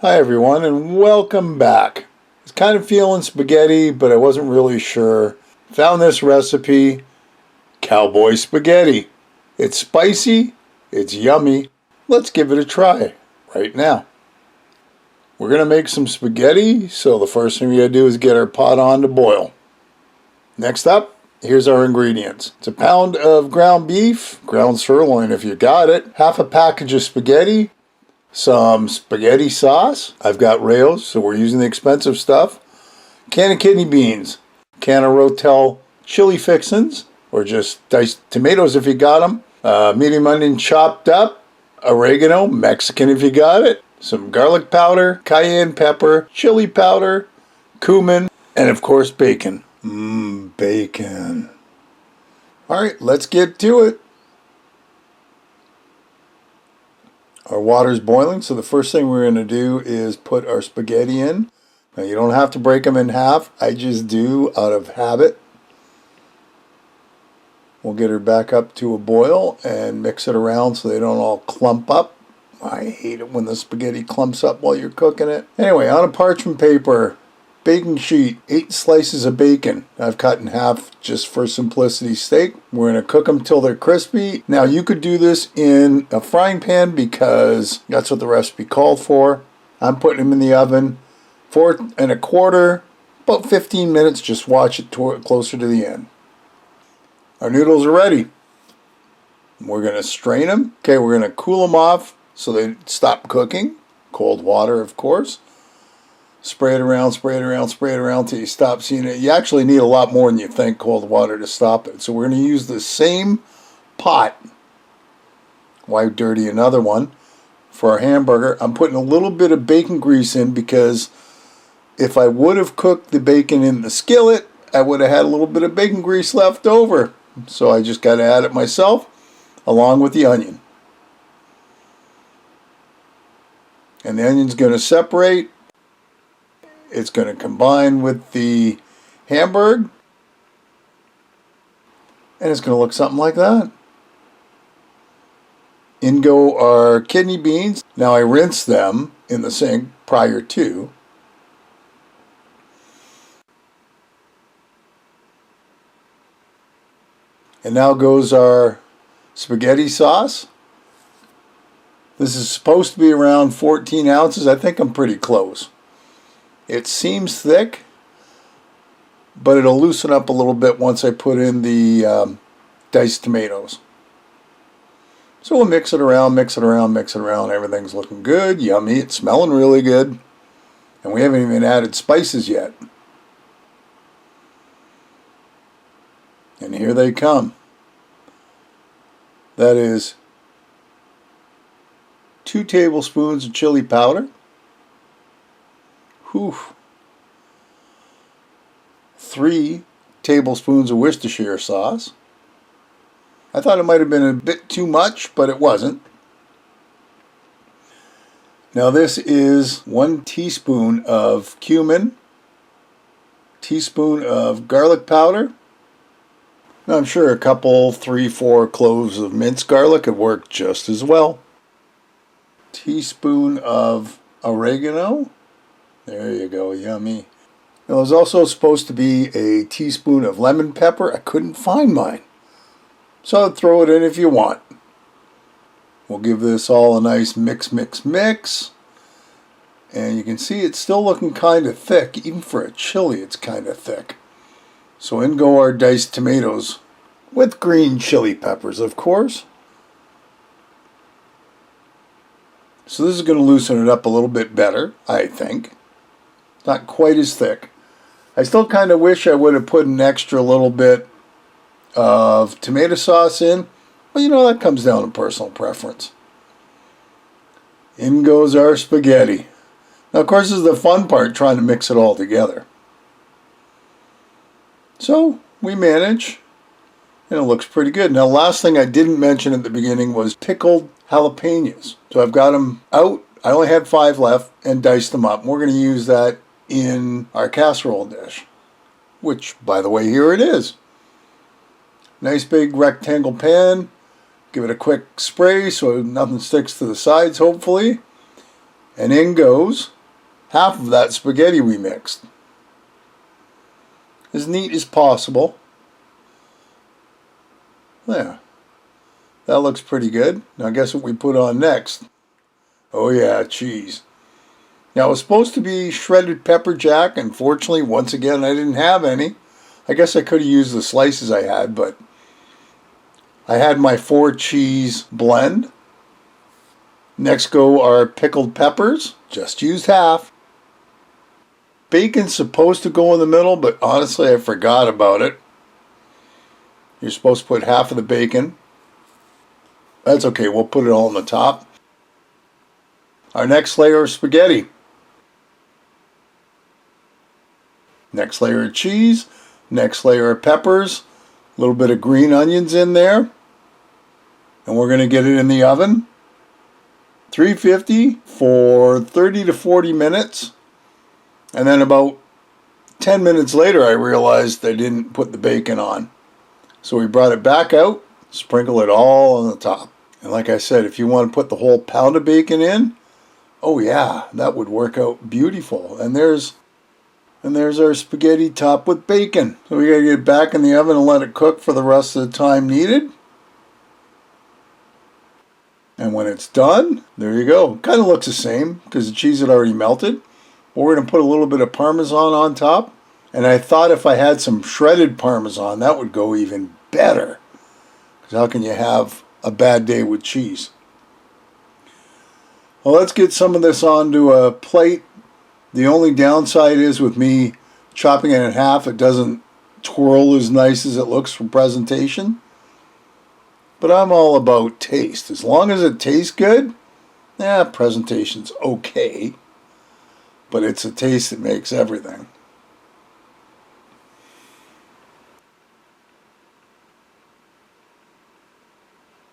Hi everyone and welcome back. I was kind of feeling spaghetti, but I wasn't really sure. Found this recipe, Cowboy Spaghetti. It's spicy, it's yummy. Let's give it a try right now. We're going to make some spaghetti, so the first thing we got to do is get our pot on to boil. Next up, here's our ingredients. It's a pound of ground beef, ground sirloin if you got it, half a package of spaghetti, some spaghetti sauce. I've got Rayo's, so we're using the expensive stuff. Can of kidney beans, can of Rotel chili fixins, or just diced tomatoes if you got them. Medium onion chopped up, oregano, Mexican if you got it, some garlic powder, cayenne pepper, chili powder, cumin, and of course bacon. Bacon. Alright, let's get to it. Our water's boiling, so the first thing we're going to do is put our spaghetti in. Now you don't have to break them in half. I just do out of habit. We'll get her back up to a boil and mix it around so they don't all clump up. I hate it when the spaghetti clumps up while you're cooking it. Anyway, on a parchment paper, baking sheet, 8 slices of bacon. I've cut in half just for simplicity's sake. We're going to cook them till they're crispy. Now you could do this in a frying pan because that's what the recipe called for. I'm putting them in the oven, 4 1/4, about 15 minutes. Just watch it closer to the end. Our noodles are ready. We're going to strain them. Okay, we're going to cool them off so they stop cooking. Cold water, of course. Spray it around, spray it around, spray it around till you stop seeing it. You actually need a lot more than you think, cold water, to stop it. So we're going to use the same pot. Why dirty another one? For our hamburger, I'm putting a little bit of bacon grease in because if I would have cooked the bacon in the skillet, I would have had a little bit of bacon grease left over. So I just got to add it myself along with the onion. And the onion's going to separate. It's going to combine with the hamburger, and it's going to look something like that. In go our kidney beans. Now I rinse them in the sink prior to. And now goes our spaghetti sauce. This is supposed to be around 14 ounces. I think I'm pretty close. It seems thick, but it'll loosen up a little bit once I put in the diced tomatoes. So we'll mix it around, mix it around, mix it around. Everything's looking good, yummy. It's smelling really good. And we haven't even added spices yet. And here they come. That is 2 tablespoons of chili powder. 3 tablespoons of Worcestershire sauce. I thought it might have been a bit too much, but it wasn't. Now this is 1 teaspoon of cumin, teaspoon of garlic powder. Now I'm sure a couple, 3, 4 cloves of minced garlic would work just as well. Teaspoon of oregano. There you go, yummy. Now there's also supposed to be a teaspoon of lemon pepper. I couldn't find mine. So throw it in if you want. We'll give this all a nice mix, mix, mix. And you can see it's still looking kind of thick. Even for a chili, it's kind of thick. So in go our diced tomatoes with green chili peppers, of course. So this is going to loosen it up a little bit better, I think. Not quite as thick. I still kind of wish I would have put an extra little bit of tomato sauce in. But you know, that comes down to personal preference. In goes our spaghetti. Now of course this is the fun part, trying to mix it all together. So we manage. And it looks pretty good. Now last thing I didn't mention at the beginning was pickled jalapenos. So I've got them out. I only had 5 left and diced them up. We're going to use that in our casserole dish, which, by the way, here it is. Nice big rectangle pan. Give it a quick spray so nothing sticks to the sides, hopefully. And in goes half of that spaghetti we mixed. As neat as possible. There. That looks pretty good. Now guess what we put on next? Oh yeah, cheese. Now it was supposed to be shredded pepper jack. Unfortunately, once again, I didn't have any. I guess I could have used the slices I had, but I had my 4 cheese blend. Next go our pickled peppers. Just used half. Bacon's supposed to go in the middle, but honestly I forgot about it. You're supposed to put half of the bacon. That's okay, we'll put it all on the top. Our next layer of spaghetti. Next layer of cheese. Next layer of peppers. A little bit of green onions in there. And we're going to get it in the oven. 350 for 30 to 40 minutes. And then about 10 minutes later I realized I didn't put the bacon on. So we brought it back out, sprinkle it all on the top. And like I said, if you want to put the whole pound of bacon in, oh yeah, that would work out beautiful. And there's our spaghetti topped with bacon. So we got to get it back in the oven and let it cook for the rest of the time needed. And when it's done, there you go. Kind of looks the same because the cheese had already melted. We're going to put a little bit of Parmesan on top. And I thought if I had some shredded Parmesan, that would go even better. Because how can you have a bad day with cheese? Well, let's get some of this onto a plate. The only downside is with me chopping it in half, it doesn't twirl as nice as it looks for presentation. But I'm all about taste. As long as it tastes good, presentation's okay. But it's the taste that makes everything.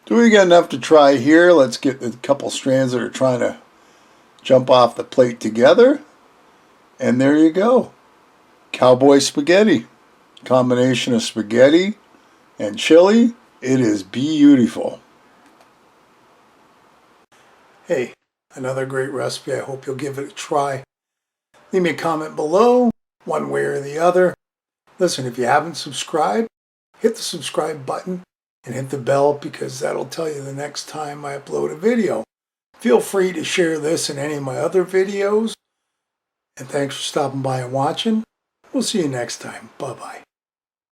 So we got enough to try here. Let's get a couple strands that are trying to jump off the plate together. And there you go. Cowboy spaghetti. Combination of spaghetti and chili. It is beautiful. Hey, another great recipe. I hope you'll give it a try. Leave me a comment below, one way or the other. Listen, if you haven't subscribed, hit the subscribe button and hit the bell because that'll tell you the next time I upload a video. Feel free to share this in any of my other videos. And thanks for stopping by and watching. We'll see you next time. Bye-bye.